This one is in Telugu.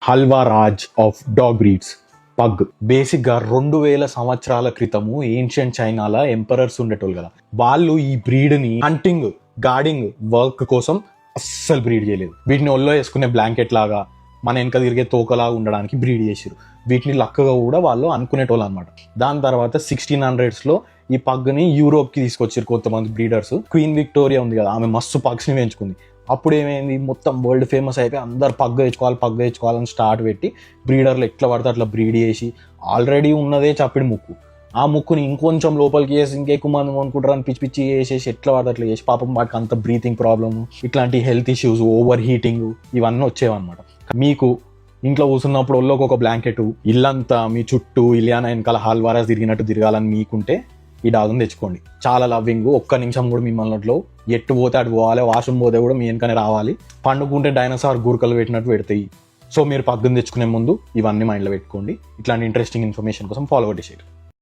Halwa Raj of dog breeds pug. బేసిక్గా 2000 సంవత్సరాల క్రితము ఏన్షియంట్ చైనాలో ఎంపరర్స్ ఉండేటోళ్ళు కదా, వాళ్ళు ఈ బ్రీడ్ని హంటింగ్, గార్డింగ్ వర్క్ కోసం అస్సలు బ్రీడ్ చేయలేదు. వీటిని ఒళ్ళో వేసుకునే బ్లాంకెట్ లాగా, మన వెనక తిరిగే తోకలాగా ఉండడానికి బ్రీడ్ చేసారు. వీటిని లక్కగా కూడా వాళ్ళు అనుకునేటోళ్ళు అనమాట. దాని తర్వాత 1600s ఈ పగ్ని యూరోప్కి తీసుకొచ్చారు కొంతమంది బ్రీడర్స్. క్వీన్ విక్టోరియా ఉంది కదా, ఆమె మస్తు పగ్స్ని పెంచుకుంది. అప్పుడు ఏమైంది, మొత్తం వరల్డ్ ఫేమస్ అయిపోయి అందరు పగ్గు తెచ్చుకోవాలని స్టార్ట్ పెట్టి బ్రీడర్లు ఎట్లా పడితే అట్లా బ్రీడ్ చేసి, ఆల్రెడీ ఉన్నదే చప్పిడి ముక్కు, ఆ ముక్కుని ఇంకొంచెం లోపలికి వేసి ఇంకెక్కువ మంది అనుకుంటారు అని పిచ్చి పిచ్చి వేసేసి ఎట్లా పడితే అట్లా చేసి పాపం వాటికి అంత బ్రీతింగ్ ప్రాబ్లమ్, ఇట్లాంటి హెల్త్ ఇష్యూస్, ఓవర్ హీటింగ్ ఇవన్నీ వచ్చేవన్నమాట. మీకు ఇంట్లో కూర్చున్నప్పుడు ఒళ్ళోకి ఒక బ్లాంకెట్, ఇల్లంతా మీ చుట్టూ ఇలియానా వెనకాల హాల్వారాస్ తిరిగినట్టు తిరగాలని మీకుంటే ఈ డాగ్ని తెచ్చుకోండి. చాలా లవ్వింగ్, ఒక్క నిమిషం కూడా మిమ్మల్ని ఎట్టు పోతే అటు పోవాలి, వాష్రూమ్ పోతే కూడా మీ వెనకనే రావాలి. పండుకుంటే డైనోసార్ గురకలు పెట్టినట్టు పెడతాయి. సో మీరు పగ్గుని తెచ్చుకునే ముందు ఇవన్నీ మైండ్లో పెట్టుకోండి. ఇట్లాంటి ఇంట్రెస్టింగ్ ఇన్ఫర్మేషన్ కోసం ఫాలో చేయండి.